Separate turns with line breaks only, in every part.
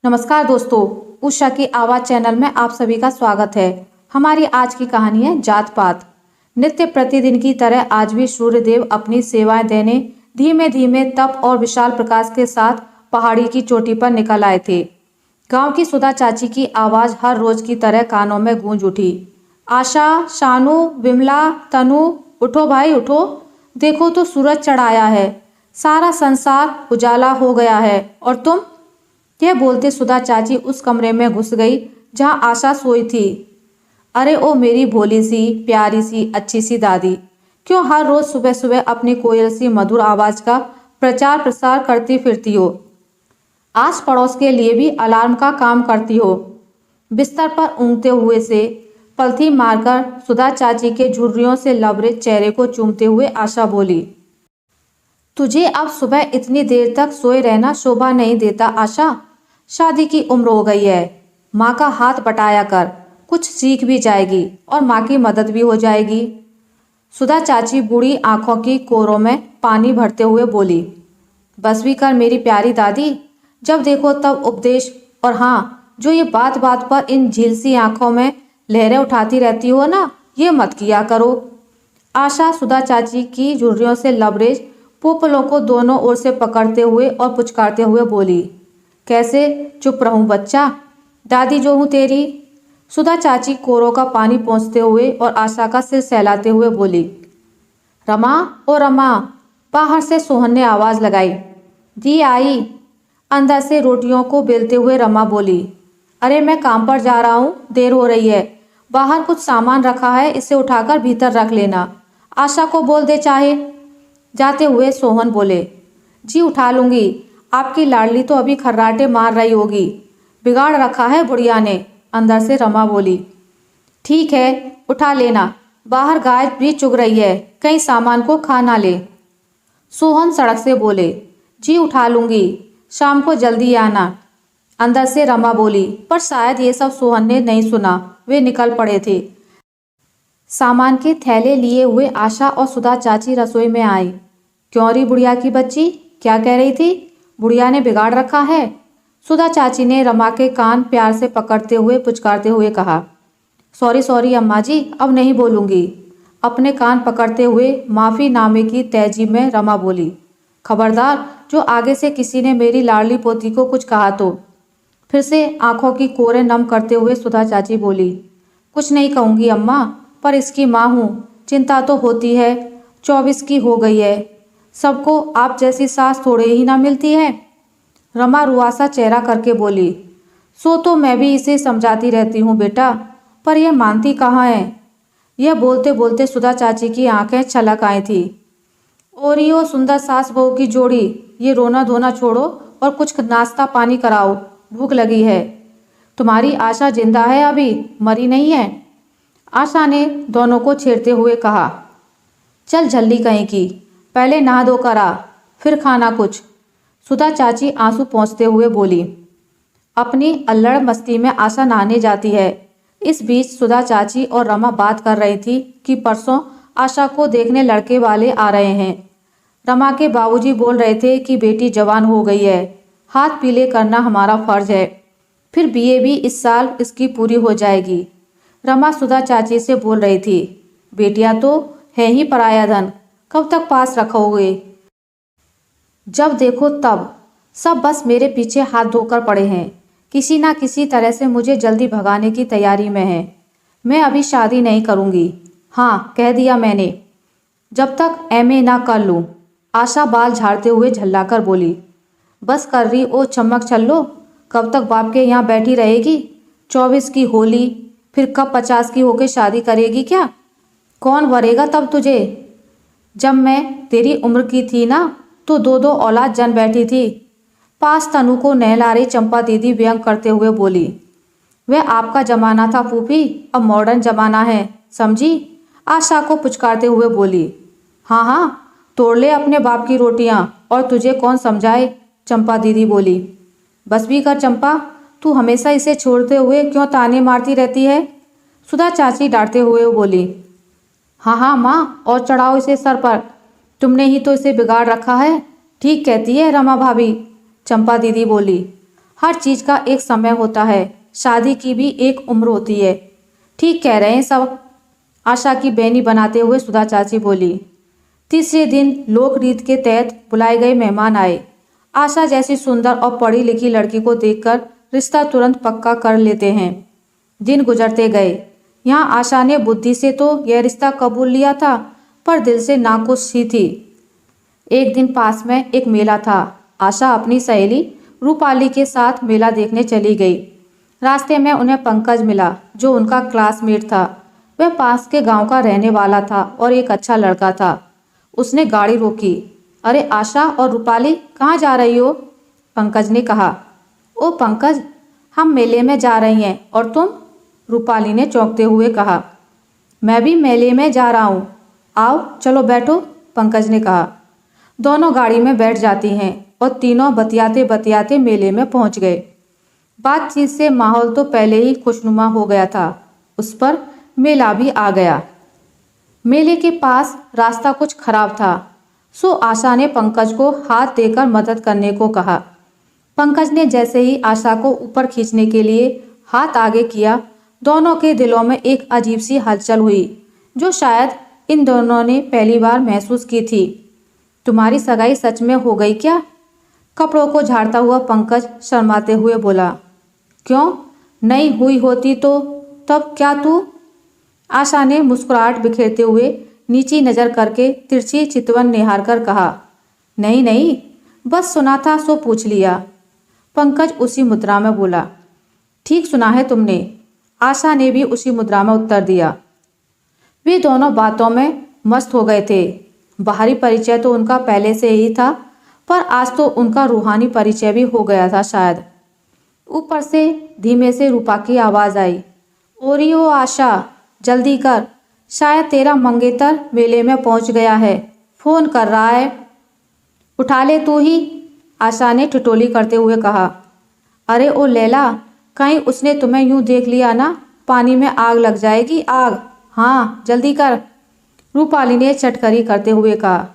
नमस्कार दोस्तों, उषा की आवाज़ चैनल में आप सभी का स्वागत है। हमारी आज की कहानी है जात पात। नित्य प्रतिदिन की तरह आज भी सूर्यदेव अपनी सेवाएं देने धीमे धीमे तप और विशाल प्रकाश के साथ पहाड़ी की चोटी पर निकल आए थे। गांव की सुधा चाची की आवाज़ हर रोज की तरह कानों में गूंज उठी। आशा, शानू, विमला, तनु, उठो भाई उठो, देखो तो सूरज चढ़ाया है, सारा संसार उजाला हो गया है। और तुम? यह बोलते सुधा चाची उस कमरे में घुस गई जहां आशा सोई थी। अरे ओ मेरी भोली सी, प्यारी सी, अच्छी सी दादी, क्यों हर रोज सुबह सुबह अपनी कोयल सी मधुर आवाज का प्रचार प्रसार करती फिरती हो? आस पड़ोस के लिए भी अलार्म का काम करती हो? बिस्तर पर ऊँघते हुए से पलथी मारकर सुधा चाची के झुर्रियों से लबरेज चेहरे को चूमते हुए आशा बोली, तुझे अब सुबह इतनी देर तक सोए रहना शोभा नहीं देता आशा। शादी की उम्र हो गई है, माँ का हाथ बटाया कर, कुछ सीख भी जाएगी और माँ की मदद भी हो जाएगी। सुधा चाची बूढ़ी आंखों की कोरों में पानी भरते हुए बोली, बस भी कर मेरी प्यारी दादी, जब देखो तब उपदेश। और हाँ, जो ये बात बात पर इन झीलसी आंखों में लहरें उठाती रहती हो ना, ये मत किया करो। आशा सुधा चाची की झुर्रियों से लबरेज पोपलों को दोनों ओर से पकड़ते हुए और पुचकारते हुए बोली, कैसे चुप रहूं बच्चा, दादी जो हूं तेरी। सुधा चाची कोरों का पानी पोंछते हुए और आशा का सिर सहलाते हुए बोली, रमा ओ रमा। बाहर से सोहन ने आवाज लगाई, दी आई। अंदर से रोटियों को बेलते हुए रमा बोली, अरे मैं काम पर जा रहा हूँ, देर हो रही है, बाहर कुछ सामान रखा है, इसे उठाकर भीतर रख लेना, आशा को बोल दे चाहे। जाते हुए सोहन बोले, जी उठा लूंगी, आपकी लाडली तो अभी खर्राटे मार रही होगी, बिगाड़ रखा है बुढ़िया ने। अंदर से रमा बोली, ठीक है उठा लेना, बाहर गाय भी चुग रही है, कहीं सामान को खा ना ले। सोहन सड़क से बोले, जी उठा लूंगी, शाम को जल्दी आना। अंदर से रमा बोली, पर शायद ये सब सोहन ने नहीं सुना, वे निकल पड़े थे। सामान के थैले लिए हुए आशा और सुधा चाची रसोई में आई। क्यों री बुढ़िया की बच्ची, क्या कह रही थी? बुढ़िया ने बिगाड़ रखा है? सुधा चाची ने रमा के कान प्यार से पकड़ते हुए पुचकारते हुए कहा, सॉरी सॉरी अम्मा जी, अब नहीं बोलूंगी। अपने कान पकड़ते हुए माफी नामे की तहजीब में रमा बोली, खबरदार जो आगे से किसी ने मेरी लाडली पोती को कुछ कहा तो। फिर से आंखों की कोरें नम करते हुए सुधा चाची बोली, कुछ नहीं कहूंगी अम्मा, पर इसकी माँ हूँ, चिंता तो होती है, 24 की हो गई है, सबको आप जैसी सास थोड़े ही ना मिलती है। रमा रुआसा चेहरा करके बोली, सो तो मैं भी इसे समझाती रहती हूँ बेटा, पर यह मानती कहाँ है। यह बोलते बोलते सुधा चाची की आंखें छलक आई थी। और यो सुंदर सास बहू की जोड़ी, ये रोना धोना छोड़ो और कुछ नाश्ता पानी कराओ, भूख लगी है। तुम्हारी आशा जिंदा है, अभी मरी नहीं है। आशा ने दोनों को छेड़ते हुए कहा, चल झल्ली कहीं की, पहले नहा धो कर आ, फिर खाना कुछ। सुधा चाची आंसू पोंछते हुए बोली। अपनी अल्लड़ मस्ती में आशा नहाने जाती है। इस बीच सुधा चाची और रमा बात कर रही थी कि परसों आशा को देखने लड़के वाले आ रहे हैं। रमा के बाबूजी बोल रहे थे कि बेटी जवान हो गई है, हाथ पीले करना हमारा फर्ज है, फिर बीए भी इस साल इसकी पूरी हो जाएगी। रमा सुधा चाची से बोल रही थी, बेटियां तो है ही पराया धन, कब तक पास रखोगे? जब देखो तब सब बस मेरे पीछे हाथ धोकर पड़े हैं, किसी ना किसी तरह से मुझे जल्दी भगाने की तैयारी में है। मैं अभी शादी नहीं करूँगी, हाँ कह दिया मैंने, जब तक एमए ना कर लूँ। आशा बाल झाड़ते हुए झल्लाकर बोली, बस कर रही ओ चम्मक छल्लो, कब तक बाप के यहाँ बैठी रहेगी? 24 की होली, फिर कब 50 की होके शादी करेगी क्या? कौन वरेगा तब तुझे? जब मैं तेरी उम्र की थी ना, तो दो दो औलाद जन बैठी थी। पास तनु को नहला रही चंपा दीदी व्यंग करते हुए बोली, वह आपका जमाना था फूफी, अब मॉडर्न जमाना है, समझी? आशा को पुचकारते हुए बोली, हाँ हाँ तोड़ ले अपने बाप की रोटियां, और तुझे कौन समझाए? चंपा दीदी बोली, बस भी कर चंपा, तू हमेशा इसे छोड़ते हुए क्यों ताने मारती रहती है? सुधा चाची डांटते हुए बोली, हाँ हाँ माँ, और चढ़ाओ इसे सर पर, तुमने ही तो इसे बिगाड़ रखा है। ठीक कहती है रमा भाभी, चंपा दीदी बोली। हर चीज का एक समय होता है, शादी की भी एक उम्र होती है। ठीक कह रहे हैं सब, आशा की बेनी बनाते हुए सुधा चाची बोली। तीसरे दिन लोक रीत के तहत बुलाए गए मेहमान आए। आशा जैसी सुंदर और पढ़ी लिखी लड़की को देखकर रिश्ता तुरंत पक्का कर लेते हैं। दिन गुजरते गए। यहाँ आशा ने बुद्धि से तो यह रिश्ता कबूल लिया था, पर दिल से नाखुश ही थी। एक दिन पास में एक मेला था। आशा अपनी सहेली रूपाली के साथ मेला देखने चली गई। रास्ते में उन्हें पंकज मिला, जो उनका क्लासमेट था। वह पास के गांव का रहने वाला था और एक अच्छा लड़का था। उसने गाड़ी रोकी। अरे आशा और रूपाली, कहाँ जा रही हो? पंकज ने कहा। ओ पंकज, हम मेले में जा रही हैं, और तुम? रूपाली ने चौंकते हुए कहा। मैं भी मेले में जा रहा हूँ। आओ चलो बैठो, पंकज ने कहा। दोनों गाड़ी में बैठ जाती हैं और तीनों बतियाते बतियाते मेले में पहुंच गए। बातचीत से माहौल तो पहले ही खुशनुमा हो गया था, उस पर मेला भी आ गया। मेले के पास रास्ता कुछ खराब था, सो आशा ने पंकज को हाथ देकर मदद करने को कहा। पंकज ने जैसे ही आशा को ऊपर खींचने के लिए हाथ आगे किया, दोनों के दिलों में एक अजीब सी हलचल हुई, जो शायद इन दोनों ने पहली बार महसूस की थी। तुम्हारी सगाई सच में हो गई क्या? कपड़ों को झाड़ता हुआ पंकज शर्माते हुए बोला। क्यों, नहीं हुई होती तो तब क्या तू? आशा ने मुस्कुराहट बिखेरते हुए नीची नजर करके तिरछी चितवन निहार कर कहा। नहीं नहीं, बस सुना था सो पूछ लिया। पंकज उसी मुद्रा में बोला। ठीक सुना है तुमने, आशा ने भी उसी मुद्रा में उत्तर दिया। वे दोनों बातों में मस्त हो गए थे। बाहरी परिचय तो उनका पहले से ही था, पर आज तो उनका रूहानी परिचय भी हो गया था शायद। ऊपर से धीमे से रूपा की आवाज आई। ओरी ओ आशा, जल्दी कर, शायद तेरा मंगेतर मेले में पहुंच गया है, फोन कर रहा है। उठा ले तू ही, आशा ने ठिठोली करते हुए कहा। अरे ओ लैला, कहीं उसने तुम्हें यूं देख लिया ना, पानी में आग लग जाएगी, आग। हाँ जल्दी कर, रूपाली ने चटकरी करते हुए कहा।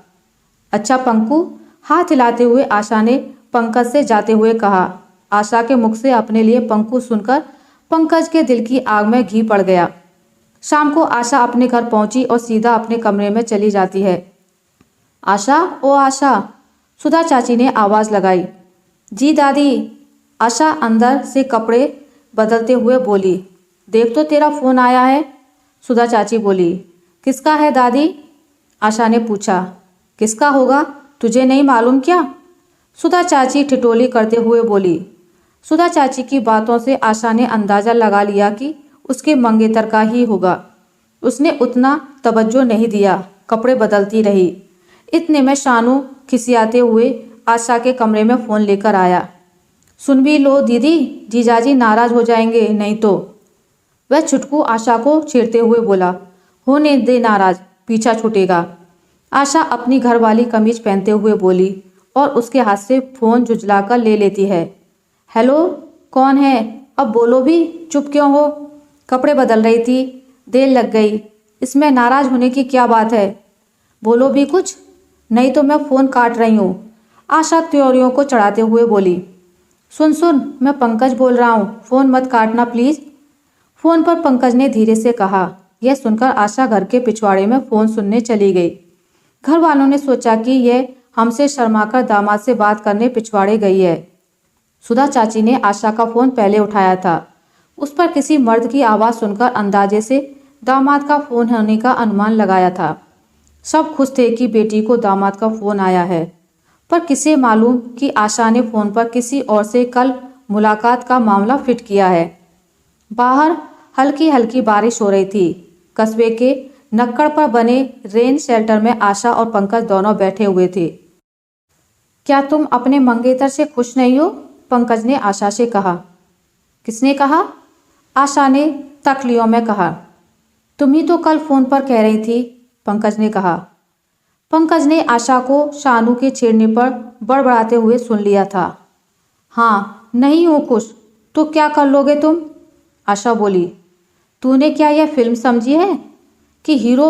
अच्छा पंकु, हाथ हिलाते हुए आशा ने पंकज से जाते हुए कहा। आशा के मुख से अपने लिए पंकु सुनकर पंकज के दिल की आग में घी पड़ गया। शाम को आशा अपने घर पहुंची और सीधा अपने कमरे में चली जाती है। आशा, ओ आशा, सुधा चाची ने आवाज लगाई। जी दादी, आशा अंदर से कपड़े बदलते हुए बोली। देख तो तेरा फोन आया है, सुधा चाची बोली। किसका है दादी? आशा ने पूछा। किसका होगा, तुझे नहीं मालूम क्या? सुधा चाची ठिठोली करते हुए बोली। सुधा चाची की बातों से आशा ने अंदाजा लगा लिया कि उसके मंगेतर का ही होगा। उसने उतना तवज्जो नहीं दिया, कपड़े बदलती रही। इतने में शानू खिसियाते हुए आशा के कमरे में फ़ोन लेकर आया। सुन भी लो दीदी, जीजाजी नाराज हो जाएंगे नहीं तो। वह छुटकू आशा को छेड़ते हुए बोला। होने दे नाराज, पीछा छूटेगा। आशा अपनी घरवाली कमीज पहनते हुए बोली और उसके हाथ से फ़ोन जुझलाकर ले लेती है। हेलो, कौन है? अब बोलो भी, चुप क्यों हो? कपड़े बदल रही थी, देर लग गई, इसमें नाराज होने की क्या बात है? बोलो भी कुछ, नहीं तो मैं फ़ोन काट रही हूँ, आशा त्योरियों को चढ़ाते हुए बोली। सुन सुन, मैं पंकज बोल रहा हूँ, फ़ोन मत काटना प्लीज़। फ़ोन पर पंकज ने धीरे से कहा। यह सुनकर आशा घर के पिछवाड़े में फ़ोन सुनने चली गई। घर वालों ने सोचा कि यह हमसे शर्माकर दामाद से बात करने पिछवाड़े गई है। सुधा चाची ने आशा का फ़ोन पहले उठाया था। उस पर किसी मर्द की आवाज़ सुनकर अंदाजे से दामाद का फ़ोन होने का अनुमान लगाया था। सब खुश थे कि बेटी को दामाद का फ़ोन आया है, पर किसे मालूम कि आशा ने फ़ोन पर किसी और से कल मुलाकात का मामला फिट किया है। बाहर हल्की हल्की बारिश हो रही थी। कस्बे के नक्कड़ पर बने रेन शेल्टर में आशा और पंकज दोनों बैठे हुए थे। क्या तुम अपने मंगेतर से खुश नहीं हो? पंकज ने आशा से कहा। किसने कहा? आशा ने तखलियों में कहा। तुम ही तो कल फ़ोन पर कह रही थी, पंकज ने कहा। पंकज ने आशा को शानू के छेड़ने पर बड़बड़ाते हुए सुन लिया था। हाँ, नहीं हूँ खुश, तो क्या कर लोगे तुम? आशा बोली। तूने क्या यह फिल्म समझी है कि हीरो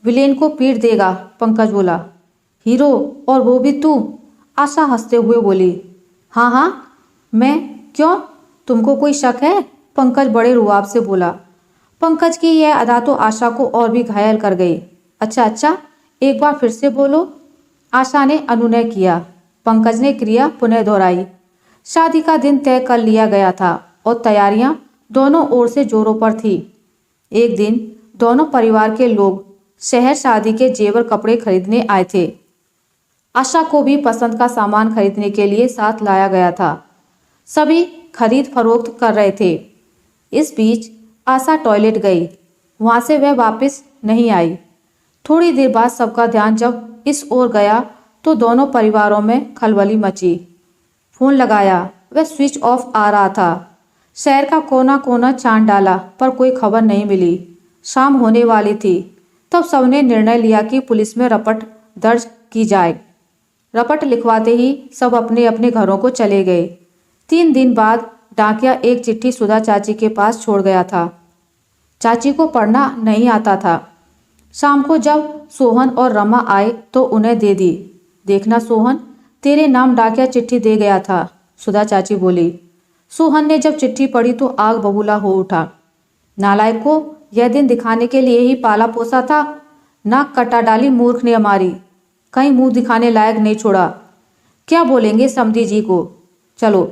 विलेन को पीट देगा? पंकज बोला। हीरो, और वो भी तू? आशा हंसते हुए बोली। हाँ हाँ, मैं क्यों, तुमको कोई शक है? पंकज बड़े रुआब से बोला। पंकज की यह अदा तो आशा को और भी घायल कर गई। अच्छा अच्छा, एक बार फिर से बोलो, आशा ने अनुनय किया। पंकज ने क्रिया पुनः दोहराई। शादी का दिन तय कर लिया गया था और तैयारियां दोनों ओर से जोरों पर थी। एक दिन दोनों परिवार के लोग शहर शादी के जेवर कपड़े खरीदने आए थे। आशा को भी पसंद का सामान खरीदने के लिए साथ लाया गया था। सभी खरीद फरोख्त कर रहे थे। इस बीच आशा टॉयलेट गई। वहां से वह वापस नहीं आई। थोड़ी देर बाद सबका ध्यान जब इस ओर गया तो दोनों परिवारों में खलबली मची। फोन लगाया, वह स्विच ऑफ आ रहा था। शहर का कोना कोना छान डाला पर कोई खबर नहीं मिली। शाम होने वाली थी। तब सबने निर्णय लिया कि पुलिस में रपट दर्ज की जाए। रपट लिखवाते ही सब अपने अपने घरों को चले गए। 3 दिन बाद डाकिया एक चिट्ठी सुधा चाची के पास छोड़ गया था। चाची को पढ़ना नहीं आता था। शाम को जब सोहन और रमा आए तो उन्हें दे दी। देखना सोहन, तेरे नाम डाकिया चिट्ठी दे गया था, सुधा चाची बोली। सोहन ने जब चिट्ठी पढ़ी तो आग बबूला हो उठा। नालायक को यह दिन दिखाने के लिए ही पाला पोसा था। नाक कटा डाली मूर्ख ने हमारी, कहीं मुंह दिखाने लायक नहीं छोड़ा। क्या बोलेंगे समधी जी को? चलो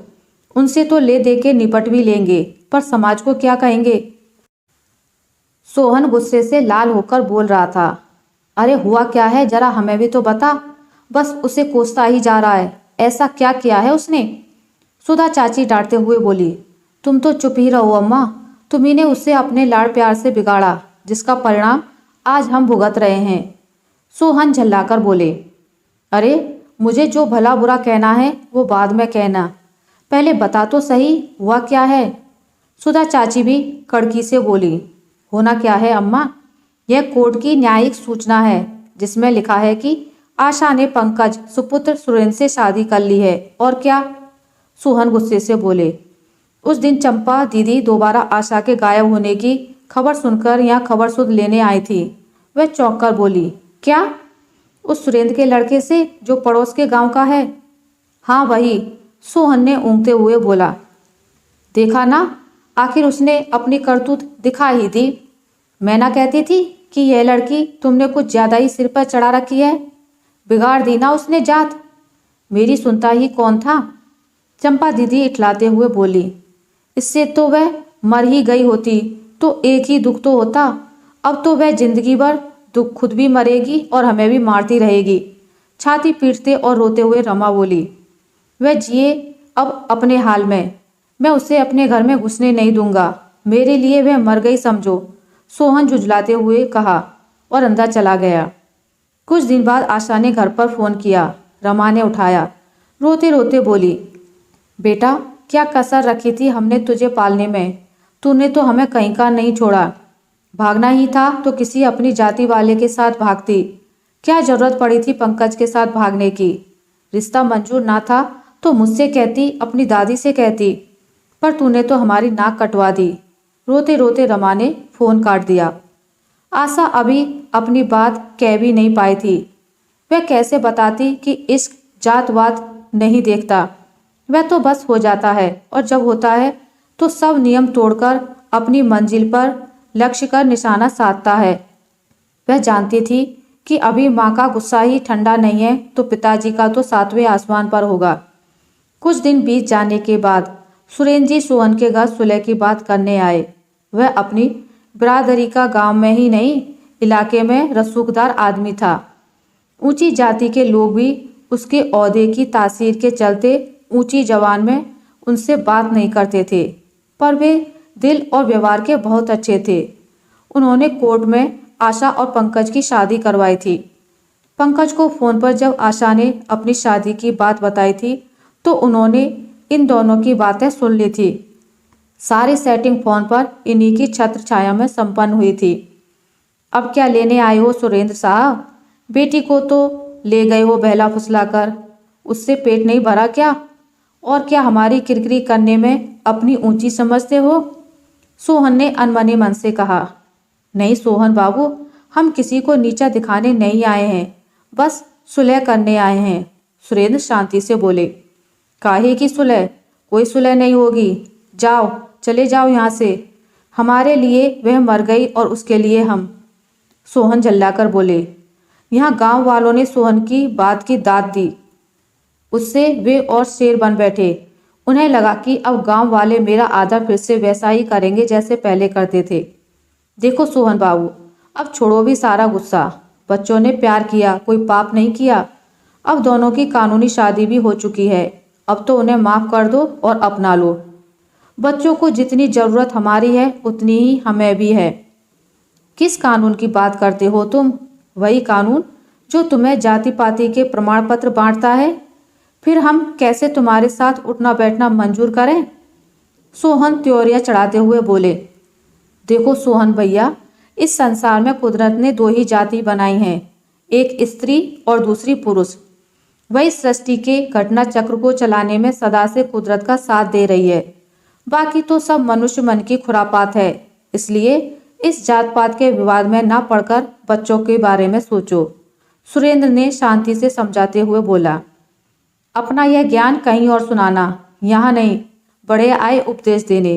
उनसे तो ले दे के निपट भी लेंगे, पर समाज को क्या कहेंगे? सोहन गुस्से से लाल होकर बोल रहा था। अरे हुआ क्या है, जरा हमें भी तो बता। बस उसे कोसता ही जा रहा है। ऐसा क्या किया है उसने? सुधा चाची डांटते हुए बोली। तुम तो चुप ही रहो अम्मा। तुम्ही ने उसे अपने लाड़ प्यार से बिगाड़ा, जिसका परिणाम आज हम भुगत रहे हैं। सोहन झल्लाकर बोले। अरे मुझे जो भला बुरा कहना है वो बाद में कहना, पहले बता तो सही हुआ क्या है। सुधा चाची भी कड़की से बोली। होना क्या है अम्मा? यह कोर्ट की न्यायिक सूचना है जिसमें लिखा है कि आशा ने पंकज सुपुत्र सुरेंद्र से शादी कर ली है। और क्या? सोहन गुस्से से बोले। उस दिन चंपा दीदी दोबारा आशा के गायब होने की खबर सुनकर यहाँ खबर सुध लेने आई थी। वह चौंक कर बोली। क्या? उस सुरेंद्र के लड़के से जो पड़ोस के गांव का है? हाँ वही, सोहन ने ऊँघते हुए बोला। देखा ना, आखिर उसने अपनी करतूत दिखा ही दी। मैं ना कहती थी कि यह लड़की तुमने कुछ ज्यादा ही सिर पर चढ़ा रखी है। बिगाड़ दी ना उसने जात। मेरी सुनता ही कौन था? चंपा दीदी इठलाते हुए बोली। इससे तो वह मर ही गई होती तो एक ही दुख तो होता। अब तो वह जिंदगी भर दुख खुद भी मरेगी और हमें भी मारती रहेगी। छाती पीटते और रोते हुए रमा बोली। वह जिए अब अपने हाल में, मैं उसे अपने घर में घुसने नहीं दूंगा। मेरे लिए वह मर गई समझो, सोहन झुंझलाते हुए कहा और अंदर चला गया। कुछ दिन बाद आशा ने घर पर फोन किया। रमा ने उठाया। रोते रोते बोली। बेटा, क्या कसर रखी थी हमने तुझे पालने में? तूने तो हमें कहीं का नहीं छोड़ा। भागना ही था तो किसी अपनी जाति वाले के साथ भागती। क्या जरूरत पड़ी थी पंकज के साथ भागने की? रिश्ता मंजूर ना था तो मुझसे कहती, अपनी दादी से कहती, पर तूने तो हमारी नाक कटवा दी। रोते रोते रमा ने फोन काट दिया। आशा अभी अपनी बात कह भी नहीं पाई थी। वह कैसे बताती कि इश्क जातवात नहीं देखता। वह तो बस हो जाता है और जब होता है तो सब नियम तोड़कर अपनी मंजिल पर लक्ष्य कर निशाना साधता है। वह जानती थी कि अभी माँ का गुस्सा ही ठंडा नहीं है तो पिताजी का तो 7वें आसमान पर होगा। कुछ दिन बीत जाने के बाद सुरेंद्र जी सोहन के घर सुलह की बात करने आए। वह अपनी बिरादरी का गांव में ही नहीं, इलाके में रसूखदार आदमी था। ऊंची जाति के लोग भी उसके ओहदे की तासीर के चलते ऊंची जबान में उनसे बात नहीं करते थे, पर वे दिल और व्यवहार के बहुत अच्छे थे। उन्होंने कोर्ट में आशा और पंकज की शादी करवाई थी। पंकज को फोन पर जब आशा ने अपनी शादी की बात बताई थी तो उन्होंने इन दोनों की बातें सुन ली थी। सारी सेटिंग फोन पर इन्हीं की छत्र छाया में संपन्न हुई थी। अब क्या लेने आए हो सुरेंद्र साहब? बेटी को तो ले गए हो बहला फुसलाकर, उससे पेट नहीं भरा क्या? और क्या हमारी किरकिरी करने में अपनी ऊंची समझते हो? सोहन ने अनमने मन से कहा। नहीं सोहन बाबू, हम किसी को नीचा दिखाने नहीं आए हैं, बस सुलह करने आए हैं। सुरेंद्र शांति से बोले। काहे की सुलह? कोई सुलह नहीं होगी। जाओ, चले जाओ यहाँ से। हमारे लिए वह मर गई और उसके लिए हम। सोहन झल्लाकर बोले। यहाँ गांव वालों ने सोहन की बात की दाद दी। उससे वे और शेर बन बैठे। उन्हें लगा कि अब गांव वाले मेरा आदर फिर से वैसा ही करेंगे जैसे पहले करते थे। देखो सोहन बाबू, अब छोड़ो भी सारा गुस्सा। बच्चों ने प्यार किया, कोई पाप नहीं किया। अब दोनों की कानूनी शादी भी हो चुकी है। अब तो उन्हें माफ कर दो और अपना लो। बच्चों को जितनी जरूरत हमारी है उतनी ही हमें भी है। किस कानून की बात करते हो तुम? वही कानून जो तुम्हें जाति पाति के प्रमाण पत्र बांटता है। फिर हम कैसे तुम्हारे साथ उठना बैठना मंजूर करें? सोहन त्योरियां चढ़ाते हुए बोले। देखो सोहन भैया, इस संसार में कुदरत ने दो ही जाति बनाई हैं, एक स्त्री और दूसरी पुरुष। वही सृष्टि के घटना चक्र को चलाने में सदा से कुदरत का साथ दे रही है। बाकी तो सब मनुष्य मन की खुरापात है। इसलिए इस जात पात के विवाद में ना पड़कर बच्चों के बारे में सोचो। सुरेंद्र ने शांति से समझाते हुए बोला। अपना यह ज्ञान कहीं और सुनाना, यहाँ नहीं। बड़े आए उपदेश देने।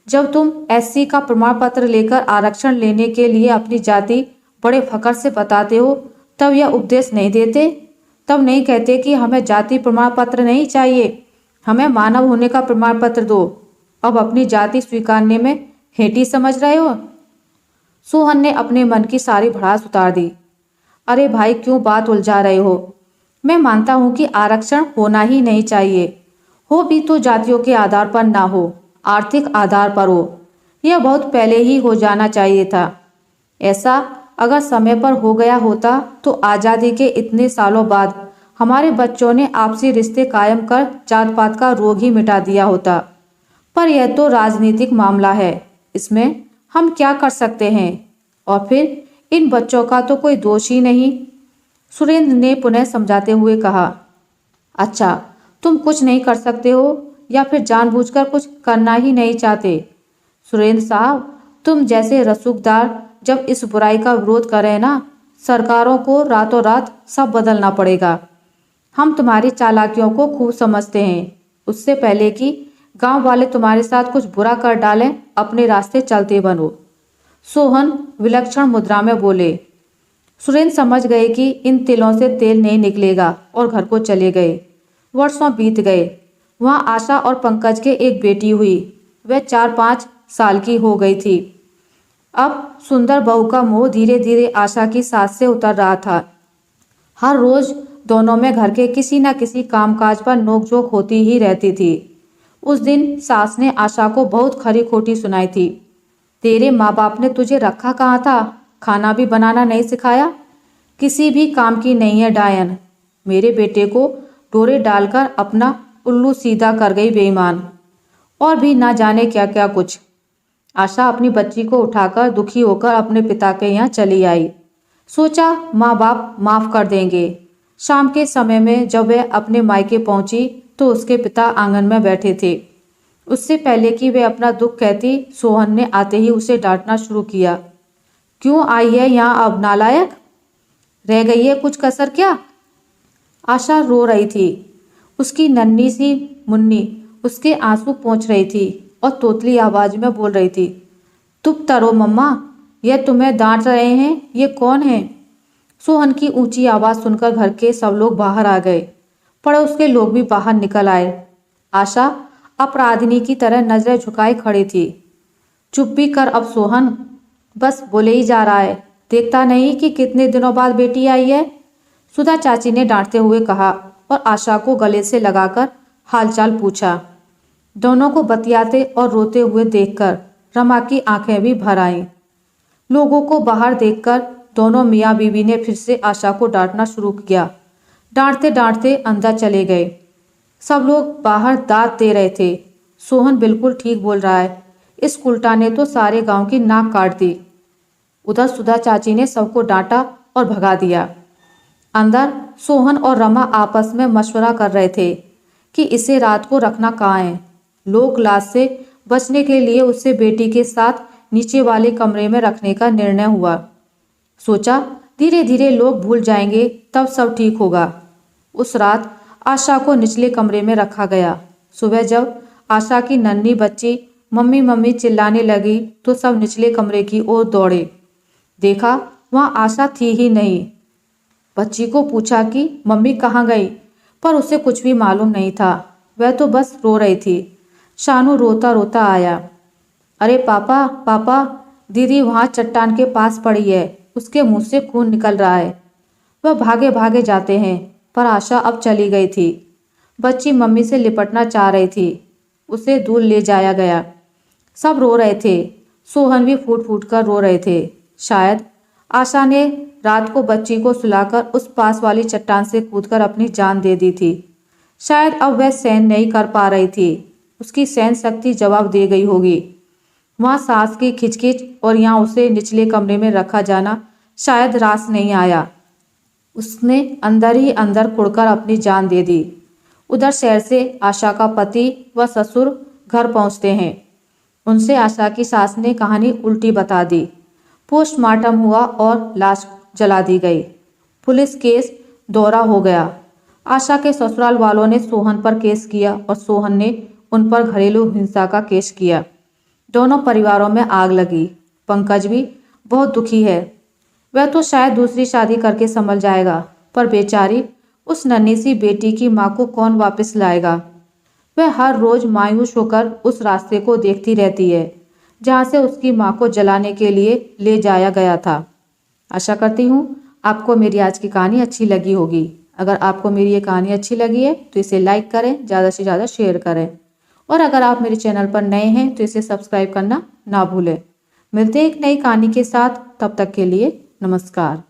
जब तुम एससी का प्रमाण पत्र लेकर आरक्षण लेने के लिए अपनी जाति बड़े फखर से बताते हो, तब यह उपदेश नहीं देते। तब नहीं कहते कि हमें जाति प्रमाण पत्र नहीं चाहिए, हमें मानव होने का प्रमाण पत्र दो। अब अपनी जाति स्वीकारने में हेठी समझ रहे हो? सोहन ने अपने मन की सारी भड़ास उतार दी। अरे भाई, क्यों बात उलझा रहे हो? मैं मानता हूं कि आरक्षण होना ही नहीं चाहिए। हो भी तो जातियों के आधार पर ना हो, आर्थिक आधार पर हो। यह बहुत पहले ही हो जाना चाहिए था। ऐसा अगर समय पर हो गया होता तो आज़ादी के इतने सालों बाद हमारे बच्चों ने आपसी रिश्ते कायम कर जात पात का रोग ही मिटा दिया होता। पर यह तो राजनीतिक मामला है, इसमें हम क्या कर सकते हैं? और फिर इन बच्चों का तो कोई दोष ही नहीं। सुरेंद्र ने पुनः समझाते हुए कहा। अच्छा, तुम कुछ नहीं कर सकते हो या फिर जानबूझकर कुछ करना ही नहीं चाहते? सुरेंद्र साहब, तुम जैसे रसूखदार जब इस बुराई का विरोध करें ना, सरकारों को रातों रात सब बदलना पड़ेगा। हम तुम्हारी चालाकियों को खूब समझते हैं। उससे पहले कि गांव वाले तुम्हारे साथ कुछ बुरा कर डालें, अपने रास्ते चलते बनो। सोहन विलक्षण मुद्रा में बोले। सुरेंद्र समझ गए कि इन तिलों से तेल नहीं निकलेगा और घर को चले गए। वर्षों बीत गए। वहाँ आशा और पंकज के एक बेटी हुई। वह 4-5 साल की हो गई थी। अब सुंदर बहू का मोह धीरे धीरे आशा की सांस से उतर रहा था। हर रोज दोनों में घर के किसी न किसी कामकाज पर नोकझोंक होती ही रहती थी। उस दिन सास ने आशा को बहुत खरी खोटी सुनाई थी। तेरे माँ बाप ने तुझे रखा कहाँ था? खाना भी बनाना नहीं सिखाया? किसी भी काम की नहीं है डायन। मेरे बेटे को डोरे डालकर अपना उल्लू सीधा कर गई बेईमान। और भी ना जाने क्या क्या कुछ। आशा अपनी बच्ची को उठाकर दुखी होकर अपने पिता के यहाँ चली आई। सोचा माँ बाप माफ कर देंगे। शाम के समय में जब वह अपने मायके पहुंची तो उसके पिता आंगन में बैठे थे। उससे पहले कि वे अपना दुख कहती, सोहन ने आते ही उसे डांटना शुरू किया। क्यों आई है यहाँ अब नालायक? रह गई है कुछ कसर क्या? आशा रो रही थी। उसकी नन्ही सी मुन्नी उसके आंसू पोंछ रही थी और तोतली आवाज में बोल रही थी। चुप तरो मम्मा, यह तुम्हें डांट रहे हैं, ये कौन है? सोहन की ऊंची आवाज सुनकर घर के सब लोग बाहर आ गए। पड़ोस के लोग भी बाहर निकल आए। आशा अपराधिनी की तरह नजरें झुकाए खड़ी थी। चुप भी कर अब सोहन, बस बोले ही जा रहा है। देखता नहीं कि कितने दिनों बाद बेटी आई है? सुधा चाची ने डांटते हुए कहा और आशा को गले से लगाकर हालचाल पूछा। दोनों को बतियाते और रोते हुए देखकर रमा की आंखें भी भर आईं। लोगों को बाहर देखकर दोनों मियाँ बीवी ने फिर से आशा को डांटना शुरू किया। डांटते डांटते अंदर चले गए। सब लोग बाहर दाद दे रहे थे। सोहन बिल्कुल ठीक बोल रहा है, इस उल्टा ने तो सारे गांव की नाक काट दी। उधर सुधा चाची ने सबको डांटा और भगा दिया। अंदर सोहन और रमा आपस में मशवरा कर रहे थे कि इसे रात को रखना कहाँ है। लोक लाज से बचने के लिए उससे बेटी के साथ नीचे वाले कमरे में रखने का निर्णय हुआ। सोचा धीरे धीरे लोग भूल जाएंगे, तब सब ठीक होगा। उस रात आशा को निचले कमरे में रखा गया। सुबह जब आशा की नन्ही बच्ची मम्मी मम्मी चिल्लाने लगी तो सब निचले कमरे की ओर दौड़े। देखा वहां आशा थी ही नहीं। बच्ची को पूछा कि मम्मी कहाँ गई, पर उसे कुछ भी मालूम नहीं था। वह तो बस रो रही थी। शानू रोता रोता आया। अरे पापा पापा, दीदी वहां चट्टान के पास पड़ी है, उसके मुंह से खून निकल रहा है। वह भागे भागे जाते हैं, पर आशा अब चली गई थी। बच्ची मम्मी से लिपटना चाह रही थी। उसे दूर ले जाया गया। सब रो रहे थे। सोहन भी फूट फूट कर रो रहे थे। शायद आशा ने रात को बच्ची को सुलाकर उस पास वाली चट्टान से कूदकर अपनी जान दे दी थी। शायद अब वह सहन नहीं कर पा रही थी। उसकी सहन शक्ति जवाब दे गई होगी। वहां सांस की खिचखिच और यहाँ उसे निचले कमरे में रखा जाना शायद रास नहीं आया। उसने अंदर ही अंदर कुड़कर अपनी जान दे दी। उधर शहर से आशा का पति व ससुर घर पहुंचते हैं। उनसे आशा की सास ने कहानी उल्टी बता दी। पोस्टमार्टम हुआ और लाश जला दी गई। पुलिस केस दोहरा हो गया। आशा के ससुराल वालों ने सोहन पर केस किया और सोहन ने उन पर घरेलू हिंसा का केस किया। दोनों परिवारों में आग लगी। पंकज भी बहुत दुखी है। वह तो शायद दूसरी शादी करके संभल जाएगा, पर बेचारी उस नन्ही सी बेटी की माँ को कौन वापस लाएगा। वह हर रोज मायूस होकर उस रास्ते को देखती रहती है जहाँ से उसकी माँ को जलाने के लिए ले जाया गया था। आशा करती हूँ आपको मेरी आज की कहानी अच्छी लगी होगी। अगर आपको मेरी ये कहानी अच्छी लगी है तो इसे लाइक करें, ज़्यादा से ज़्यादा शेयर करें, और अगर आप मेरे चैनल पर नए हैं तो इसे सब्सक्राइब करना ना भूलें। मिलते हैं एक नई कहानी के साथ, तब तक के लिए नमस्कार।